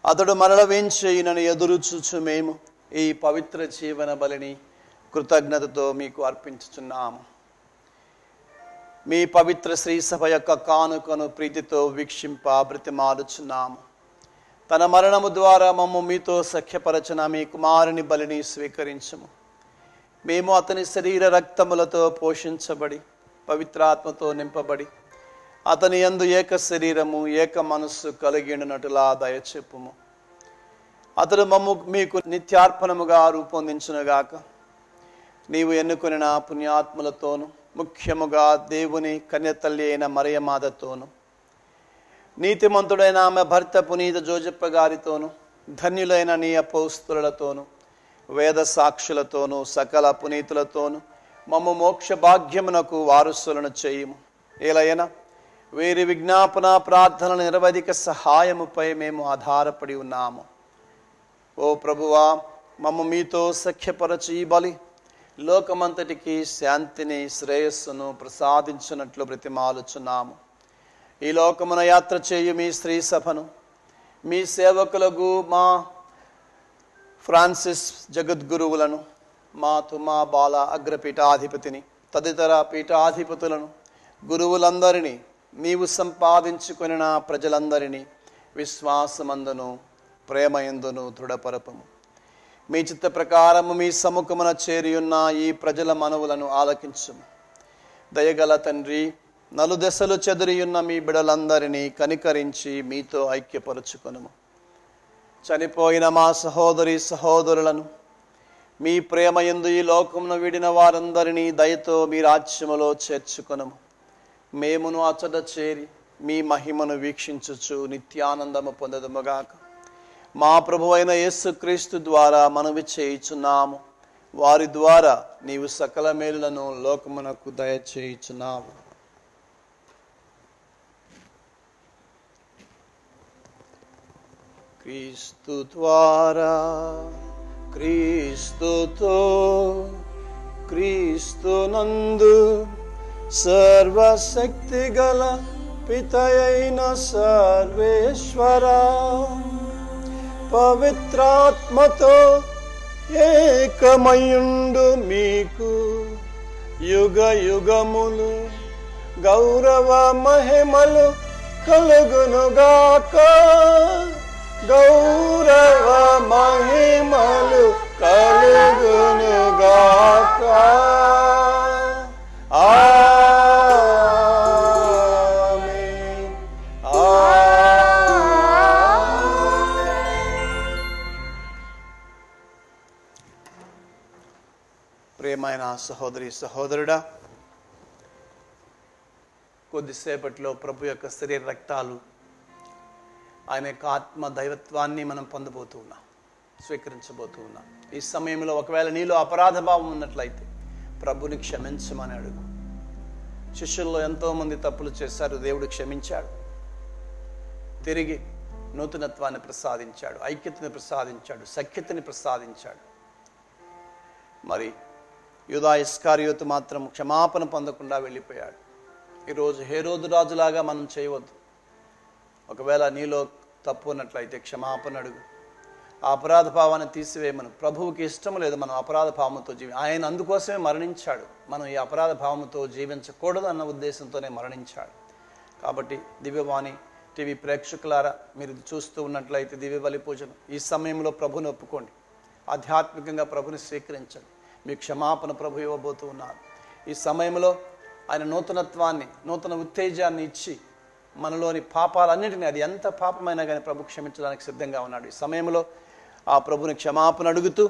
అతడు మరల వేంచేయునని ఎదురుచూచు మేము ఈ పవిత్ర జీవన బలిని కృతజ్ఞతతో మీకు అర్పించుచున్నాము. మీ పవిత్ర శ్రీ సభ యొక్క కానుకను ప్రీతితో వీక్షింప బ్రతిమాలుచున్నాము. తన మరణము ద్వారా మమ్ము మీతో సఖ్యపరచిన మీ కుమారుని బలిని స్వీకరించము. మేము అతని శరీర రక్తములతో పోషించబడి పవిత్రాత్మతో నింపబడి అతని యందు ఏక శరీరము ఏక మనస్సు కలిగినట్లుగా దయచెప్పుము. అతడు మమ్ము మీకు నిత్యార్పణముగా రూపొందించునుగాక. నీవు ఎన్నుకొనిన పుణ్యాత్ములతోనూ ముఖ్యముగా దేవుని కన్యతల్లి అయిన మరియమాదతోను, నీతిమంతుడైన ఆమె భర్త పునీత జోజప్ప గారితోను, ధన్యులైన నీ అపోస్తులతోను, వేద సాక్షులతోనూ సకల పునీతులతోనూ మమ్ము మోక్ష భాగ్యమునకు వారసులను చేయుము. ఏలయన వీరి విజ్ఞాపన ప్రార్థనల నిరవధిక సహాయముపై మేము ఆధారపడి ఉన్నాము. ఓ ప్రభువా, మమ్ము మీతో సఖ్యపరచు ఈ బలి లోకమంతటికి శాంతిని శ్రేయస్సును ప్రసాదించినట్లు బ్రతిమాలుచున్నాము. ఈ లోకమున యాత్ర చేయు మీ స్త్రీ సభను, మీ సేవకులకు మా ఫ్రాన్సిస్ జగద్గురువులను, మా తుమా బాల అగ్రపీఠాధిపతిని, తదితర పీఠాధిపతులను, గురువులందరినీ, నీవు సంపాదించుకొనిన ప్రజలందరినీ విశ్వాసమందును ప్రేమయందును దృఢపరపము. మీ చిత్త ప్రకారము మీ సముఖమున చేరియున్న ఈ ప్రజల మనవులను ఆలకించుము. దయగల తండ్రి, నలుదెసలు చెదిరియున్న మీ బిడలందరినీ కనికరించి మీతో ఐక్యపరుచుకొనుము. చనిపోయిన మా సహోదరి సహోదరులను, మీ ప్రేమయందు ఈ లోకమును వీడిన వారందరినీ దయతో మీ రాజ్యములో చేర్చుకొనుము. మేమును అచట చేరి మీ మహిమను వీక్షించుచు నిత్యానందము పొందదుముగాక. మా ప్రభు అయిన యేసుక్రీస్తు ద్వారా మనవి చేయుచున్నాము. వారి ద్వారా నీవు సకల మేలులను లోకమునకు దయచేయుచున్నావు. క్రీస్తు ద్వారా, క్రీస్తుతో, క్రీస్తునందు సర్వశక్తి గల పితయైన సర్వేశ్వరా, పవిత్రాత్మతో ఏకమయుండు మీకు యుగ యుగములు గౌరవ మహిమలు కలుగునుగాక. గౌరవ మహిమలు కలుగునుగాక. ఆమేన్. ప్రియమైన సహోదరి సహోదరుడా, కొద్దిసేపట్లో ప్రభు యొక్క శరీర రక్తాలు, ఆయన యొక్క ఆత్మ దైవత్వాన్ని మనం పొందబోతూ ఉన్నాం, స్వీకరించబోతూ ఉన్నాం. ఈ సమయంలో ఒకవేళ నీలో అపరాధ భావం ఉన్నట్లయితే ప్రభుని క్షమించమని అడుగు. శిష్యుల్లో ఎంతోమంది తప్పులు చేశారు, దేవుడు క్షమించాడు, తిరిగి నూతనత్వాన్ని ప్రసాదించాడు, ఐక్యతని ప్రసాదించాడు, సఖ్యతని ప్రసాదించాడు. మరి యూదా ఇస్కారియోతు మాత్రం క్షమాపణ పొందకుండా వెళ్ళిపోయాడు. ఈరోజు హేరోదు రాజులాగా మనం చేయవద్దు. ఒకవేళ నీలో తప్పు ఉన్నట్లయితే క్షమాపణ అడుగు. ఆ అపరాధ భావాన్ని తీసివేయమను. ప్రభువుకి ఇష్టం లేదు మనం అపరాధ భావంతో ఆయన అందుకోసమే మరణించాడు. మనం ఈ అపరాధ భావంతో జీవించకూడదు అన్న ఉద్దేశంతోనే మరణించాడు. కాబట్టి దివ్యవాణి టీవీ ప్రేక్షకులారా, మీరు చూస్తూ ఉన్నట్లయితే దివ్య బలి పూజను ఈ సమయంలో ప్రభుని ఒప్పుకోండి. ఆధ్యాత్మికంగా ప్రభుని స్వీకరించండి. మీ క్షమాపణ ప్రభు ఇవ్వబోతూ ఉన్నారు. ఈ సమయంలో ఆయన నూతనత్వాన్ని, నూతన ఉత్తేజాన్ని ఇచ్చి మనలోని పాపాలన్నింటినీ, అది ఎంత పాపమైనా కానీ ప్రభు క్షమించడానికి సిద్ధంగా ఉన్నాడు. ఈ సమయంలో ఆ ప్రభుని క్షమాపణ అడుగుతూ,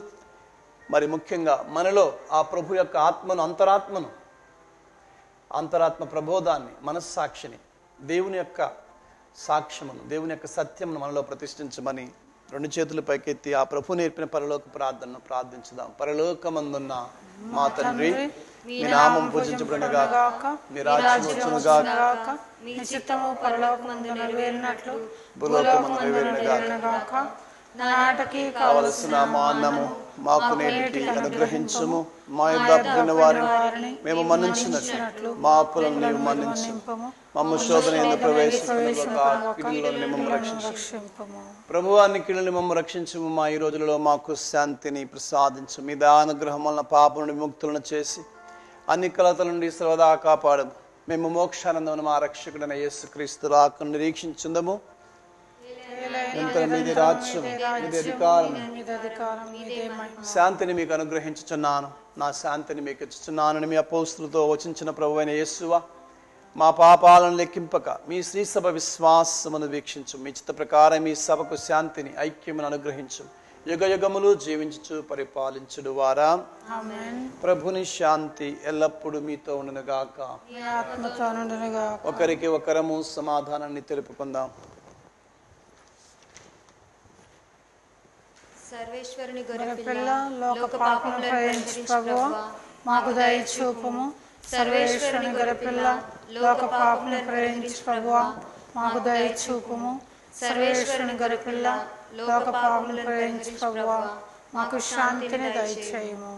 మరి ముఖ్యంగా మనలో ఆ ప్రభు యొక్క ఆత్మను, అంతరాత్మ ప్రబోధాన్ని, మనస్సాక్షిని, దేవుని యొక్క సాక్ష్యమును, దేవుని యొక్క సత్యమును మనలో ప్రతిష్ఠించమని రెండు చేతులు పైకెత్తి ఆ ప్రభు నేర్పిన పరలోక ప్రార్థనను ప్రార్థించుదాం. పరలోకమందున్న మా తండ్రి, మీ నామం పూజించబడునుగాక, మీ రాజ్యం వచ్చునుగాక, మీ చిత్తము పరలోకమందు నెరవేరినట్లు భూలోకమందు నెరవేరునుగాక. నాటికి కావలసిన మా అన్నము మాకు నేటికి అనుగ్రహించుము. మా యొద్ద అప్పులైన వారిని మేము మన్నించినట్లు మా అప్పులను నీవు మన్నించు. మమ్ము శోధన యందు రక్షించుము. ప్రభువా, నీ కీడులను మమ్ము రక్షించుము. మా ఈ రోజులలో మాకు శాంతిని ప్రసాదించు. మీ దానుగ్రహం వలన పాప నుండి విముక్తులను చేసి అన్ని కలతల నుండి సర్వదా కాపాడము. మేము మోక్షానందమును మా రక్షకుడైన యేసుక్రీస్తు రాకను నిరీక్షించుందము. మీది రాజ్యం, మీది అధికారం. శాంతిని మీకు అనుగ్రహించుచున్నాను, నా శాంతిని మీకు ఇచ్చుచున్నానని మీ అపోస్తులతో వచించిన ప్రభువైన యేసువా, మా పాపాలను లెక్కింపక మీ శ్రీ సభ విశ్వాసమును వీక్షించు. మీ చిత్త ప్రకారం మీ సభకు శాంతిని, ఐక్యమును అనుగ్రహించు. యుగ యుగములు జీవించుచు పరిపాలించుడు వారా. ప్రభుని శాంతి ఎల్లప్పుడూ మీతో ఉండునుగాక. ఒకరికి ఒకరము సమాధానాన్ని తెలుపుకుందాం. సర్వేశ్వరుని గొర్రెపిల్ల, లోక పాపములను హరించు ప్రభువా, మాకు దయ చూపుము. సర్వేశ్వరుని గొర్రెపిల్ల, లోక పాపములను హరించు ప్రభువా, మాకు దయ చూపుము. సర్వేశ్వరుని గొర్రెపిల్ల, లోక పాపములను హరించు ప్రభువా, మాకు శాంతిని దయచేయుము.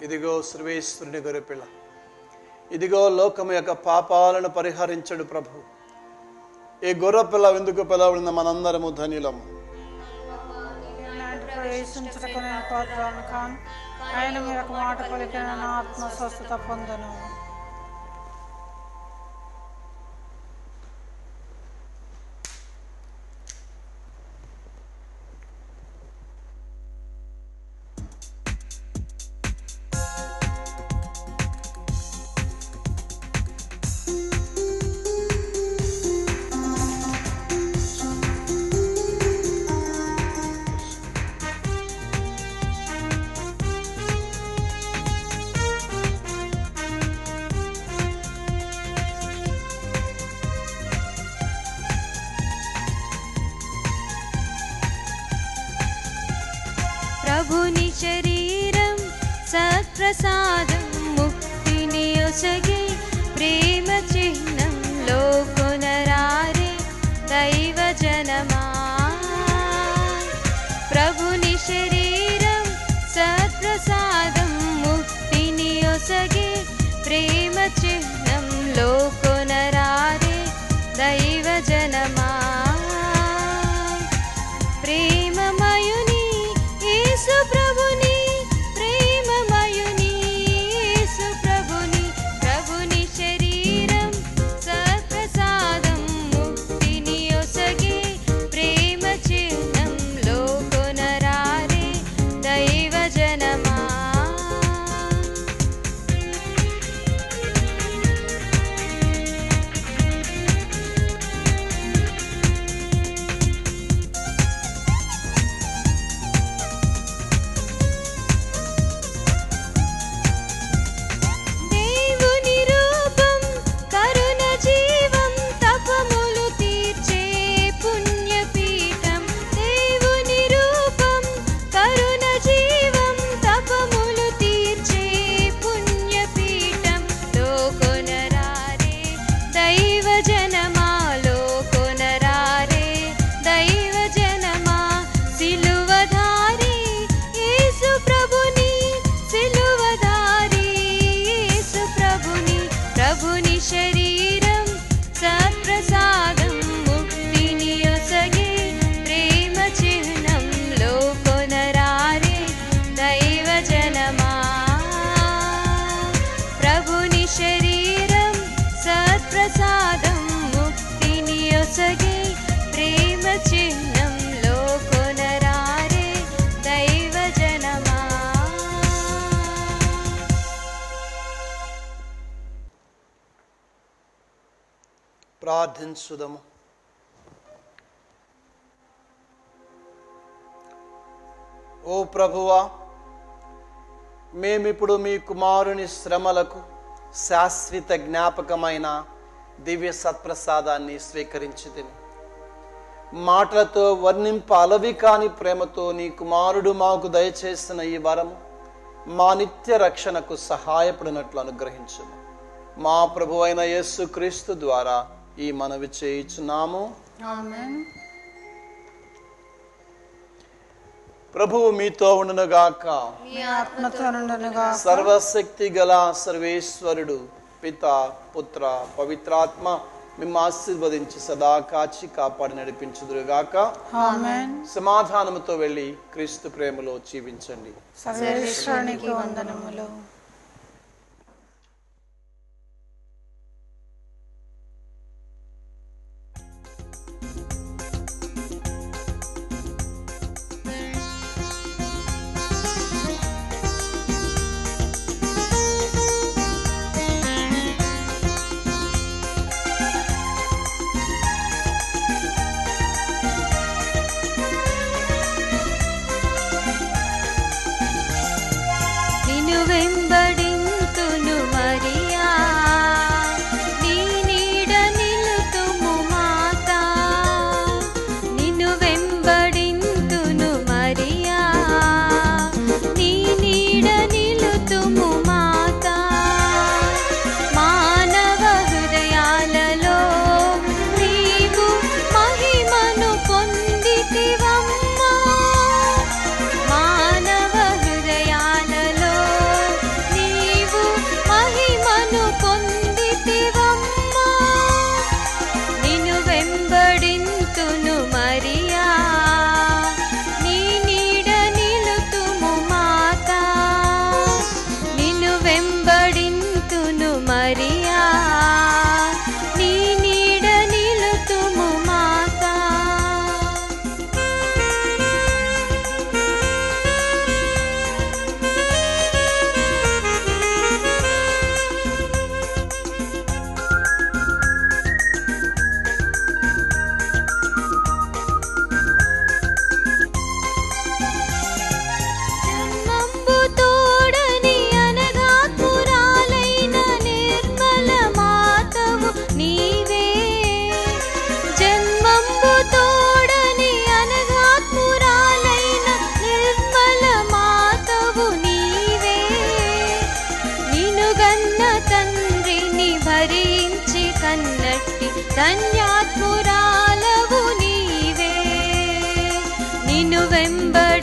ఇదిగో సర్వేశ్వరుని గొర్రెపిల్ల, ఇదిగో లోకము యొక్క పాపాలను పరిహరించడు ప్రభు. ఈ గొర్రెపిల్ల ఎందుకు పిలవబడిన మనందరము ధన్యులము. ప్రవేశించుటకు నేను పాత్రను కాను, ఆయన మీరు ఒక మాట పలికిన నా ఆత్మ స్వస్థత పొందను. ప్రభుని శరీరం సత్ప్రసాదం, ముక్తిని ఒసగే ప్రేమ చిహ్నం. లోకొనరారే దైవ జనమా, ప్రభుని శరీరం సత్ప్రసాదం, ముక్తిని ఒసగే ప్రేమ చిహ్నం. లోకొనరారే దైవ జనమా, ప్రేమమయుని యేసు ప్రభుని, ప్రేమమయుని యేసు ప్రభుని, ప్రభుని ప్రార్థించుదము. ఓ ప్రభువా, మేమిప్పుడు మీ కుమారుని శ్రమలకు శాశ్వత జ్ఞాపకమైన దివ్య సత్ప్రసాదాన్ని స్వీకరించితిమి. మాటలతో వర్ణింప అలవి కాని ప్రేమతో నీ కుమారుడు మాకు దయచేసిన ఈ వరము మా నిత్య రక్షణకు సహాయపడినట్లు అనుగ్రహించుము. మా ప్రభువైన యేసుక్రీస్తు ద్వారా ఈ మనవి చేయుచున్నాము. ఆమేన్. ప్రభువు మీతో ఉండునుగాక. మీ ఆత్మతో నుండునుగా. సర్వశక్తి గల సర్వేశ్వరుడు పిత, పుత్ర, పవిత్రాత్మ మిమ్మ ఆశీర్వదించి సదా కాచి కాపాడి నడిపించుదురుగాక. ఆమేన్. సమాధానముతో వెళ్ళి క్రీస్తు ప్రేమలో జీవించండి. సర్వేశ్వరునికి వందనములు. నిన్ను వెంబడింతును మరియా, నీ నీడ నిలుతుము మాతా. నిన్ను వెంబడింతును మరియా, నీ నీడ నిలుతుము మాతా. మానవ హృదయాలలో నీవు మహిమను పొందితివమ్మా. మానవ హృదయాలలో నీవు మహిమను పొందితివమ్మా. నిన్ను వెంబడింతును మరియా, నీ నీడ నిలుతుము మాతా. నిన్ను వెంబడింతును మరియా, నీ నీడ నిలుతుము మాతా. జన్మంబు తోడని అనగాత్మురాలైన నిర్మల మాతవు నీవే. జన్మంబు తోడని అనగాత్మురాలైన నిర్మల మాతవు నీవే. నిన్ను గన్న తండ్రిని భరించి కన్నట్టి ధన్యాత్మురాలవు నీవే. నిన్ను వెంబడి